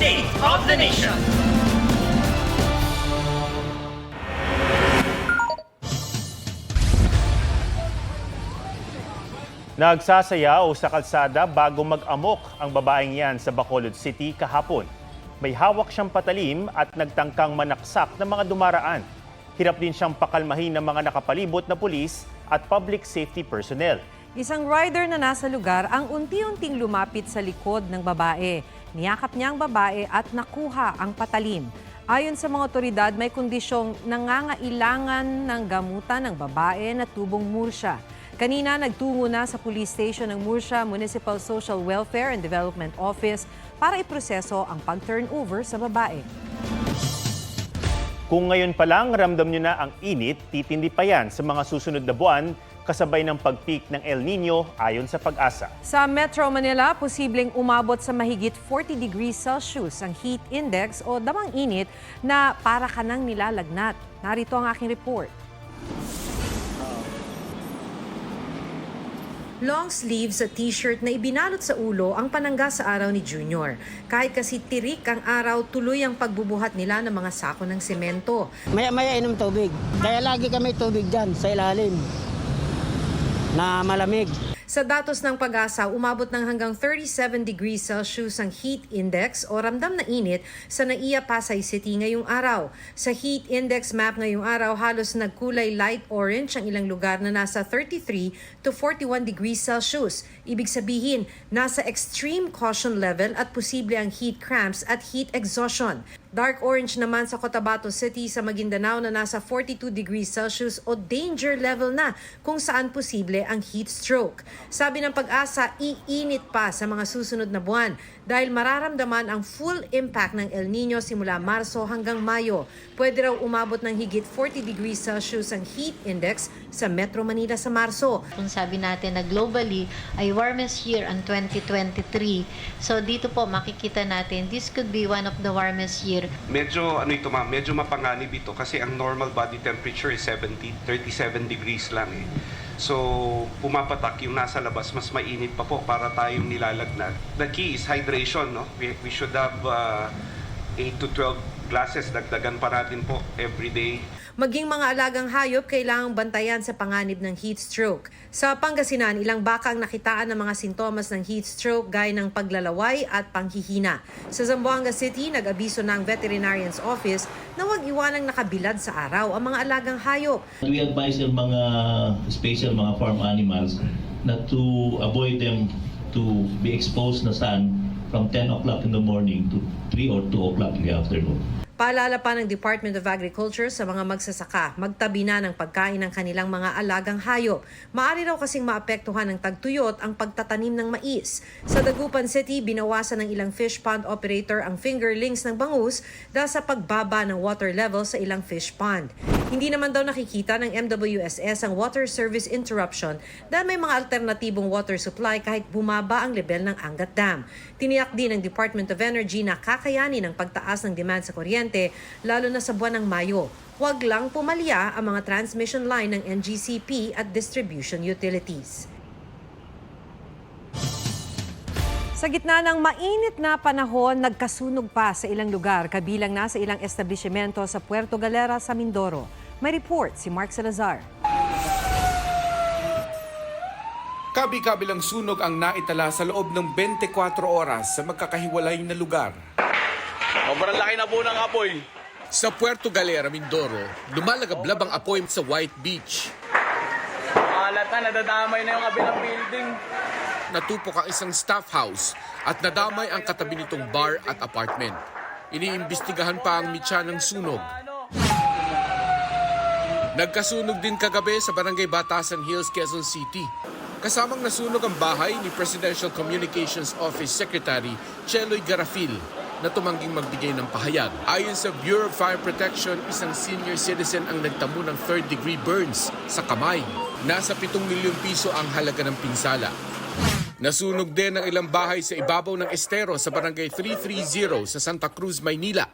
State of the Nation. Nagsasayaw sa kalsada bago mag-amok ang babaeng yan sa Bacolod City kahapon. May hawak siyang patalim at nagtangkang manaksak ng mga dumaraan. Hirap din siyang pakalmahin ng mga nakapalibot na pulis at public safety personnel. Isang rider na nasa lugar ang unti-unting lumapit sa likod ng babae. Niyakap niya ang babae at nakuha ang patalim. Ayon sa mga otoridad, may kondisyong nangangailangan ng gamutan ng babae na tubong Murcia. Kanina, nagtungo na sa police station ng Murcia Municipal Social Welfare and Development Office para iproseso ang pag-turnover sa babae. Kung ngayon pa lang ramdam nyo na ang init, titindi pa yan sa mga susunod na buwan kasabay ng pag-peak ng El Nino ayon sa Pag-asa. Sa Metro Manila, posibleng umabot sa mahigit 40 degrees Celsius ang heat index o damang init na para ka nang nilalagnat. Narito ang aking report. Long sleeves at t-shirt na ibinalot sa ulo ang panangga sa araw ni Junior. Kahit kasi tirik ang araw, tuloy ang pagbubuhat nila ng mga sako ng semento. Maya-maya inom tubig. Kaya lagi kami tubig dyan sa ilalim na malamig. Sa datos ng Pag-asa, umabot ng hanggang 37 degrees Celsius ang heat index o ramdam na init sa Naiya, Pasay City ngayong araw. Sa heat index map ngayong araw, halos nagkulay light orange ang ilang lugar na nasa 33 to 41 degrees Celsius. Ibig sabihin, nasa extreme caution level at posible ang heat cramps at heat exhaustion. Dark orange naman sa Cotabato City sa Maguindanao na nasa 42 degrees Celsius o danger level na kung saan posible ang heat stroke. Sabi ng Pag-asa, iinit pa sa mga susunod na buwan dahil mararamdaman ang full impact ng El Nino simula Marso hanggang Mayo. Pwede raw umabot ng higit 40 degrees Celsius ang heat index sa Metro Manila sa Marso. Kung sabi natin na globally ay warmest year ang 2023. So dito po makikita natin this could be one of the warmest year. Medyo medyo mapanganib ito kasi ang normal body temperature is 37 degrees lang eh. So pumapatak yung nasa labas, mas mainit pa po para tayong nilalagnat. The key is hydration, no? We should have 8 to 12 glasses, dagdagan pa natin po every day. Maging mga alagang hayop kailangang bantayan sa panganib ng heat stroke. Sa Pangasinan, ilang baka ang nakitaan ng mga sintomas ng heat stroke gaya ng paglalaway at panghihina. Sa Zamboanga City, nag-abiso ng Veterinarian's Office na huwag iwanang nakabilad sa araw ang mga alagang hayop. We advise yung mga special mga farm animals na to avoid them to be exposed na sun from 10 o'clock in the morning to 3 or 2 o'clock in the afternoon. Paalala pa ng Department of Agriculture sa mga magsasaka, magtabi na ng pagkain ng kanilang mga alagang hayop. Maaari raw kasing maapektuhan ng tagtuyot ang pagtatanim ng mais. Sa Dagupan City, binawasan ng ilang fish pond operator ang fingerlings ng bangus dahil sa pagbaba ng water level sa ilang fish pond. Hindi naman daw nakikita ng MWSS ang water service interruption dahil may mga alternatibong water supply kahit bumaba ang level ng Angat Dam. Tiniyak din ng Department of Energy na kakayanin ang pagtaas ng demand sa kuryente lalo na sa buwan ng Mayo. Huwag lang pumalya ang mga transmission line ng NGCP at distribution utilities. Sa gitna ng mainit na panahon, nagkasunog pa sa ilang lugar, kabilang na sa ilang establishmento sa Puerto Galera sa Mindoro. May report si Mark Salazar. Kabi-kabilang sunog ang naitala sa loob ng 24 oras sa magkakahiwalay na lugar. Sobrang laki na po ng apoy. Sa Puerto Galera, Mindoro, lumalagablab ang apoy sa White Beach. Halata, nadadamay na yung kabilang building. Natupok ang isang staff house at nadamay ang katabi nitong bar at apartment. Iniimbestigahan pa ang mitya ng sunog. Nagkasunog din kagabi sa Barangay Batasan Hills, Quezon City. Kasamang nasunog ang bahay ni Presidential Communications Office Secretary Cheloy Garafil na tumangging magbigay ng pahayag. Ayon sa Bureau of Fire Protection, isang senior citizen ang nagtamo ng third-degree burns sa kamay. Nasa 7 milyong piso ang halaga ng pinsala. Nasunog din ang ilang bahay sa ibabaw ng estero sa Barangay 330 sa Santa Cruz, Maynila.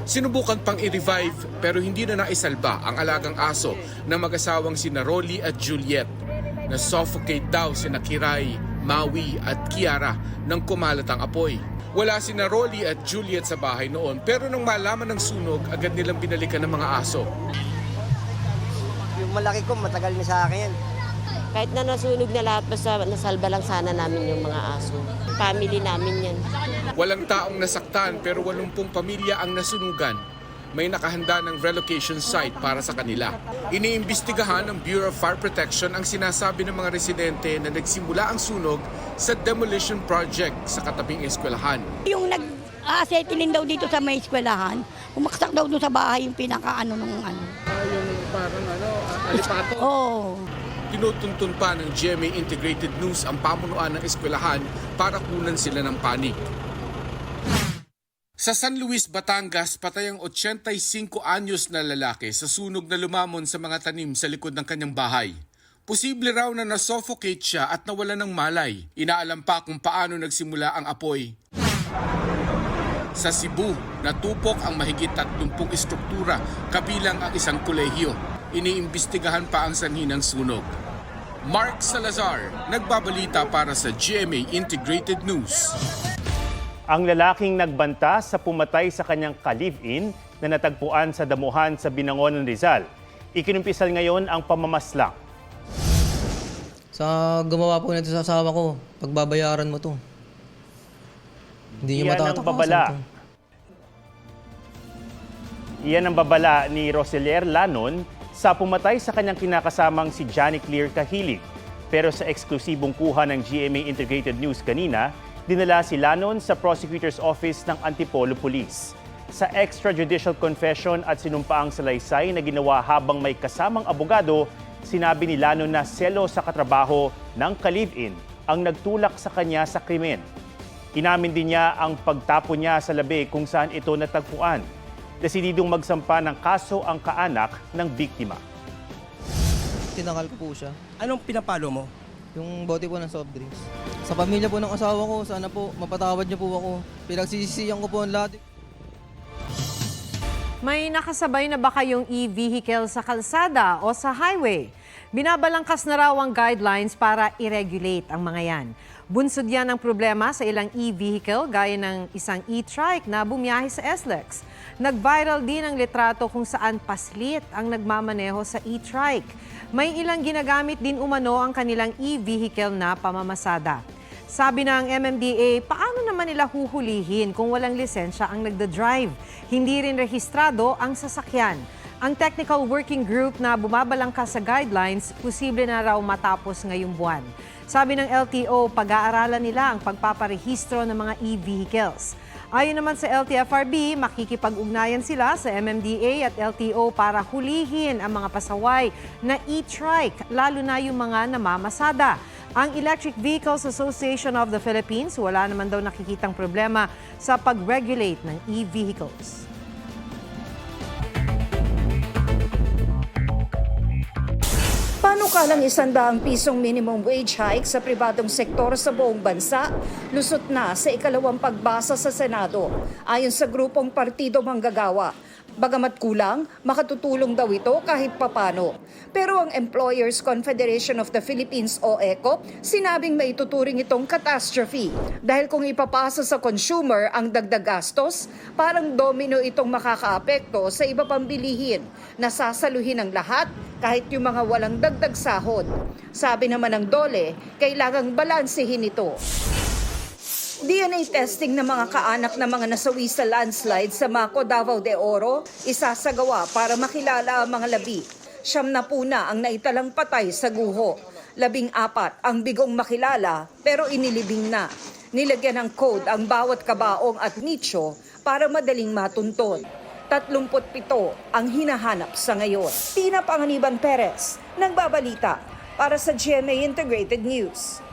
Sinubukan pang i-revive pero hindi na naisalba ang alagang aso ng mag-asawang sina Rolly at Juliet. Na-suffocate daw sina Kiray, Maui at Kiara nang kumalat ang apoy. Wala sina Rolly at Juliet sa bahay noon pero nang malaman ng sunog, agad nilang binalikan ng mga aso. Yung malaki ko, matagal na sa akin yan. Kahit na nasunog na lahat, basta nasalba lang sana namin yung mga aso. Family namin yan. Walang taong nasaktan pero 80 pamilya ang nasunugan. May nakahanda ng relocation site para sa kanila. Iniimbestigahan ng Bureau of Fire Protection ang sinasabi ng mga residente na nagsimula ang sunog sa demolition project sa katabing eskwelahan. Yung nag-asetilin daw dito sa may eskwelahan, umaksak daw doon sa bahay yung pinaka-ano nung ano. Yung parang alipato. Oo. Tinutuntun pa ng GMA Integrated News ang pamunuan ng eskwelahan para kunan sila ng panig. Sa San Luis, Batangas, patay ang 85 anyos na lalaki sa sunog na lumamon sa mga tanim sa likod ng kanyang bahay. Posible raw na nasuffocate siya at nawala ng malay. Inaalam pa kung paano nagsimula ang apoy. Sa Cebu, natupok ang mahigit 30 estruktura kabilang ang isang kolehiyo. Iniimbestigahan pa ang sanhi ng sunog. Mark Salazar, nagbabalita para sa GMA Integrated News. Ang lalaking nagbanta sa pumatay sa kanyang ka-live-in na natagpuan sa damuhan sa Binangonan, Rizal. Ikinumpisal ngayon ang pamamaslang. Sa gumawa po nito sa asawa ko, pagbabayaran mo to. Hindi niyo Iyan ang matatakasan babala. to. Iyan ang babala ni Roselier Lanon sa pumatay sa kanyang kinakasamang si Johnny Clear Kahilig. Pero sa eksklusibong kuha ng GMA Integrated News kanina, dinala si Lanon sa Prosecutor's Office ng Antipolo Police. Sa extrajudicial confession at sinumpaang salaysay na ginawa habang may kasamang abogado, sinabi ni Lanon na selo sa katrabaho ng ka-live-in ang nagtulak sa kanya sa krimen. Inamin din niya ang pagtapon niya sa labi kung saan ito natagpuan. Desididong magsampa ng kaso ang kaanak ng biktima. Tinakal ko po siya. Anong pinapalo mo? Yung bote po ng soft drinks. Sa pamilya po ng asawa ko, sana po mapatawad niyo po ako. Pinagsisisihan ko po ang lahat. May nakasabay na ba kayong e-vehicle sa kalsada o sa highway? Binabalangkas na raw ang guidelines para i-regulate ang mga yan. Bunsod yan ang problema sa ilang e-vehicle gaya ng isang e-trike na bumiyahe sa SLEX. Nag-viral din ang litrato kung saan paslit ang nagmamaneho sa e-trike. May ilang ginagamit din umano ang kanilang e-vehicle na pamamasada. Sabi ng MMDA, paano naman nila huhulihin kung walang lisensya ang nagda-drive? Hindi rin rehistrado ang sasakyan. Ang technical working group na bumabalangkas sa guidelines, posible na raw matapos ngayong buwan. Sabi ng LTO, pag-aaralan nila ang pagpaparehistro ng mga e-vehicles. Ayon naman sa LTFRB, makikipag-ugnayan sila sa MMDA at LTO para hulihin ang mga pasaway na e-trike, lalo na yung mga namamasada. Ang Electric Vehicles Association of the Philippines, wala naman daw nakikitang problema sa pag-regulate ng e-vehicles. Panukalang 100 pisong minimum wage hike sa pribadong sektor sa buong bansa, lusot na sa ikalawang pagbasa sa Senado, ayon sa grupong Partido Manggagawa. Bagamat kulang, makatutulong daw ito kahit papano. Pero ang Employers Confederation of the Philippines o ECO, sinabing maituturing itong catastrophe. Dahil kung ipapasa sa consumer ang dagdag gastos, parang domino itong makakaapekto sa iba pang bilihin na sasaluhin ng lahat kahit yung mga walang dagdag sahod. Sabi naman ng DOLE, kailangang balansehin ito. DNA testing ng mga kaanak ng mga nasawi sa landslide sa Maco, Davao de Oro, isasagawa para makilala ang mga labi. 9 na ang naitalang patay sa guho. 14 ang bigong makilala pero inilibing na. Nilagyan ng code ang bawat kabaong at nicho para madaling matunton. 37 ang hinahanap sa ngayon. Tina Panganiban Perez, nagbabalita para sa GMA Integrated News.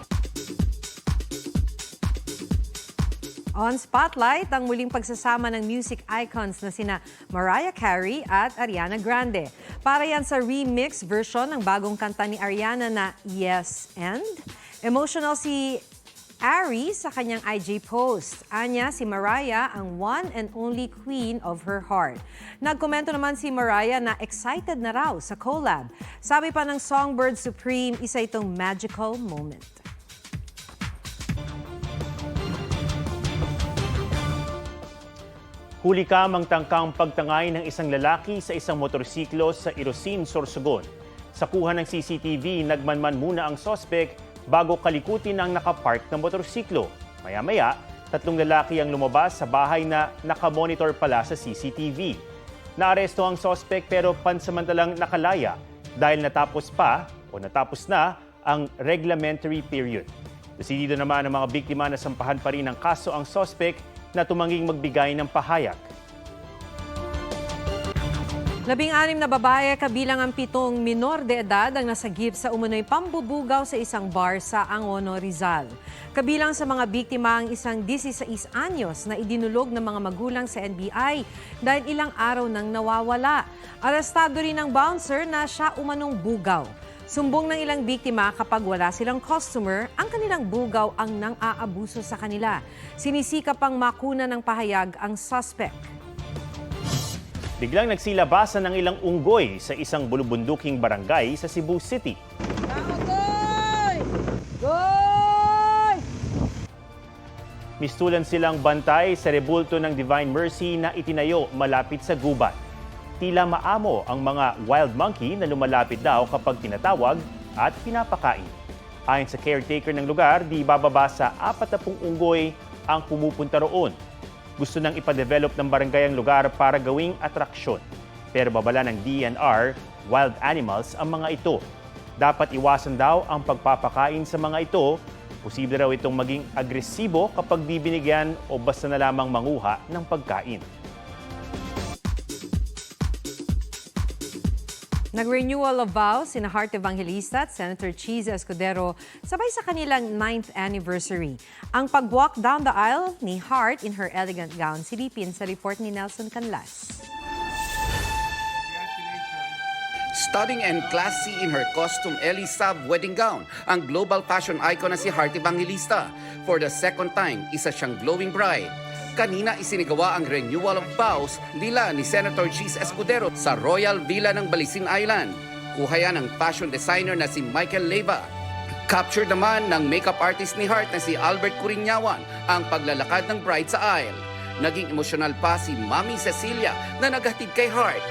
On Spotlight, ang muling pagsasama ng music icons na sina Mariah Carey at Ariana Grande. Para yan sa remix version ng bagong kanta ni Ariana na Yes and? Emotional si Ari sa kanyang IG post. Anya, si Mariah ang one and only queen of her heart. Nagkomento naman si Mariah na excited na raw sa collab. Sabi pa ng Songbird Supreme, isa itong magical moment. Huli kamang tangkang pagtangay ng isang lalaki sa isang motorsiklo sa Irosin, Sorsogon. Sa kuha ng CCTV, nagmanman muna ang sospek bago kalikutin ang nakapark na motorsiklo. Maya-maya, 3 lalaki ang lumabas sa bahay na nakamonitor pala sa CCTV. Naaresto ang sospek pero pansamantalang nakalaya dahil natapos na ang reglementary period. Desidido naman ang mga biktima na sampahan pa rin ng kaso ang sospek na tumanging magbigay ng pahayag. 16 na babae kabilang ang 7 minor de edad ang nasagip sa umunoy pambubugaw sa isang bar sa Angono, Rizal. Kabilang sa mga biktima ang isang 16 anyos na idinulog ng mga magulang sa NBI dahil ilang araw nang nawawala. Arestado rin ang bouncer na siya umanong bugaw. Sumbong ng ilang biktima kapag wala silang customer, ang kanilang bugaw ang nang-aabuso sa kanila. Sinisikap pang makuna ng pahayag ang suspect. Biglang nagsilabasan ng ilang unggoy sa isang bulubunduking barangay sa Cebu City. Mistulan silang bantay sa rebulto ng Divine Mercy na itinayo malapit sa gubat. Tila maamo ang mga wild monkey na lumalapit daw kapag tinatawag at pinapakain. Ayon sa caretaker ng lugar, di bababa sa 40 unggoy ang pumupunta roon. Gusto nang ipadevelop ng barangay ang lugar para gawing atraksyon. Pero babala ng DNR, wild animals ang mga ito. Dapat iwasan daw ang pagpapakain sa mga ito. Posible raw itong maging agresibo kapag di binigyan o basta na lamang manguha ng pagkain. Nag-renewal of vows sina Heart Evangelista at Senator Cheese Escudero sabay sa kanilang 9th anniversary. Ang pag-walk down the aisle ni Heart in her elegant gown, silipin sa report ni Nelson Canlas. Stunning and classy in her costume Ellie Saab wedding gown, ang global fashion icon na si Heart Evangelista. For the second time, isa siyang glowing bride. Kanina isinigawa ang renewal of vows nila ni Senator Cheese Escudero sa Royal Villa ng Balisin Island. Kuha yan ng fashion designer na si Michael Leyva. Captured naman ng makeup artist ni Heart na si Albert Curinyawan ang paglalakad ng bride sa aisle. Naging emosyonal pa si Mami Cecilia na naghatid kay Heart.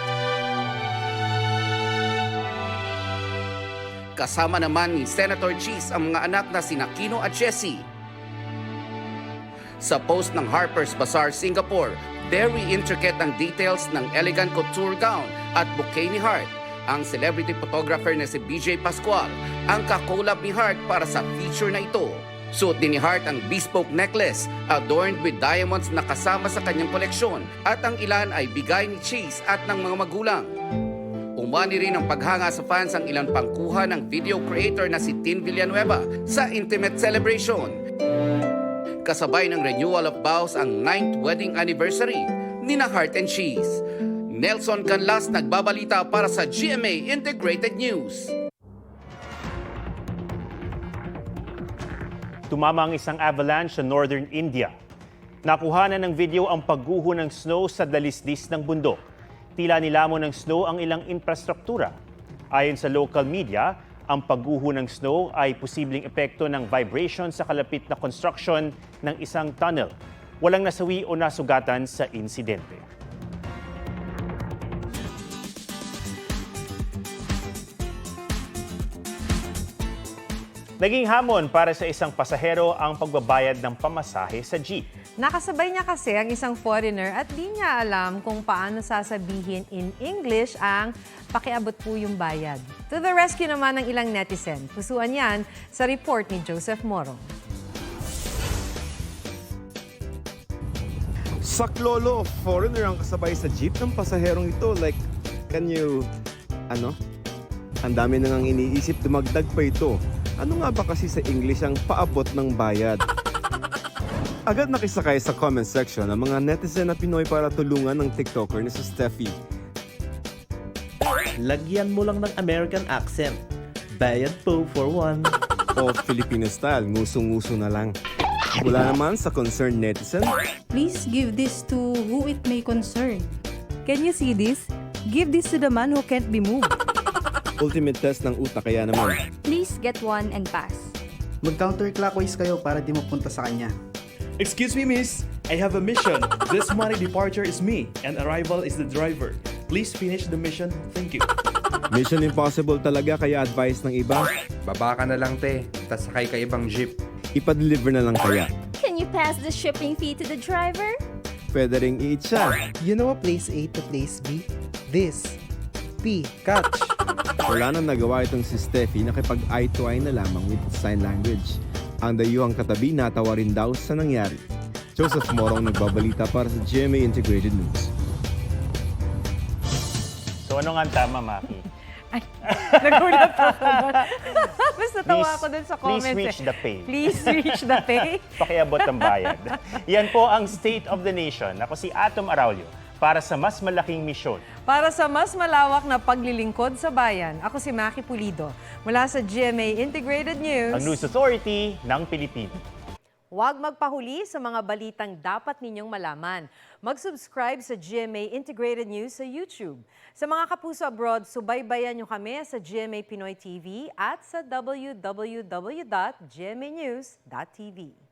Kasama naman ni Senator Cheese ang mga anak na sina Kino at Jessie. Sa post ng Harper's Bazaar Singapore, very intricate ang details ng elegant couture gown at bouquet ni Heart. Ang celebrity photographer na si BJ Pascual ang kakolab ni Heart para sa feature na ito. Suot din ni Heart ang bespoke necklace adorned with diamonds na kasama sa kanyang koleksyon at ang ilan ay bigay ni Cheese at ng mga magulang. Umani rin ang paghanga sa fans ang ilang pangkuha ng video creator na si Tin Villanueva sa intimate celebration. Kasabay ng renewal of vows ang 9th wedding anniversary ni na Heart and Cheese. Nelson Canlas nagbabalita para sa GMA Integrated News. Tumama ang isang avalanche sa northern India. Nakuhanan ng video ang pagguho ng snow sa dalisdis ng bundok. Tila nilamon ng snow ang ilang infrastruktura. Ayon sa local media, ang pagguho ng snow ay posibleng epekto ng vibration sa kalapit na construction ng isang tunnel. Walang nasawi o nasugatan sa insidente. Naging hamon para sa isang pasahero ang pagbabayad ng pamasahe sa jeep. Nakasabay niya kasi ang isang foreigner at di niya alam kung paano sasabihin in English ang pakiabot po yung bayad. To the rescue naman ng ilang netizen. Pusuan yan sa report ni Joseph Moro. Saklolo, foreigner ang kasabay sa jeep ng pasaherong ito. Like, can you, ang dami na nang iniisip, dumagdag pa ito. Ano nga ba kasi sa English ang paabot ng bayad? Agad nakisakay sa comment section ang mga netizen na Pinoy para tulungan ng TikToker ni si Steffi. Lagyan mo lang ng American accent. Bayad po for one. O Filipino style, ngusong-nguso na lang. Mula naman sa concerned netizen, please give this to who it may concern. Can you see this? Give this to the man who can't be moved. ultimate test ng utak kaya naman. Please get one and pass. Mag-counterclockwise kayo para di mapunta sa kanya. Excuse me, miss. I have a mission. This morning departure is me, and arrival is the driver. Please finish the mission. Thank you. Mission impossible talaga kaya advice ng iba, Baba ka na lang, te. Tapos sakay ka ibang jeep. ipa-deliver na lang kaya. Can you pass the shipping fee to the driver? Pwede ring i-eat siya. You know a place A to place B? This. P. Catch. Wala nang nagawa itong si Steffi, nakipag eye to eye na lamang with sign language. Ang dayuhang katabi natawa rin daw sa nangyari. Joseph Morong nagbabalita para sa GMA Integrated News. So ano nga ang tama, Maki? Nagulat ako doon. Basta tawa ako doon sa comments. Please reach the pay. Please reach the pay. Pakiabot ang bayad. Yan po ang State of the Nation. Ako si Atom Araulio para sa mas malaking misyon. Para sa mas malawak na paglilingkod sa bayan, ako si Maki Pulido. Mula sa GMA Integrated News. Ang News Authority ng Pilipinas. Huwag magpahuli sa mga balitang dapat ninyong malaman. Mag-subscribe sa GMA Integrated News sa YouTube. Sa mga kapuso abroad, subaybayan nyo kami sa GMA Pinoy TV at sa www.gmanews.tv.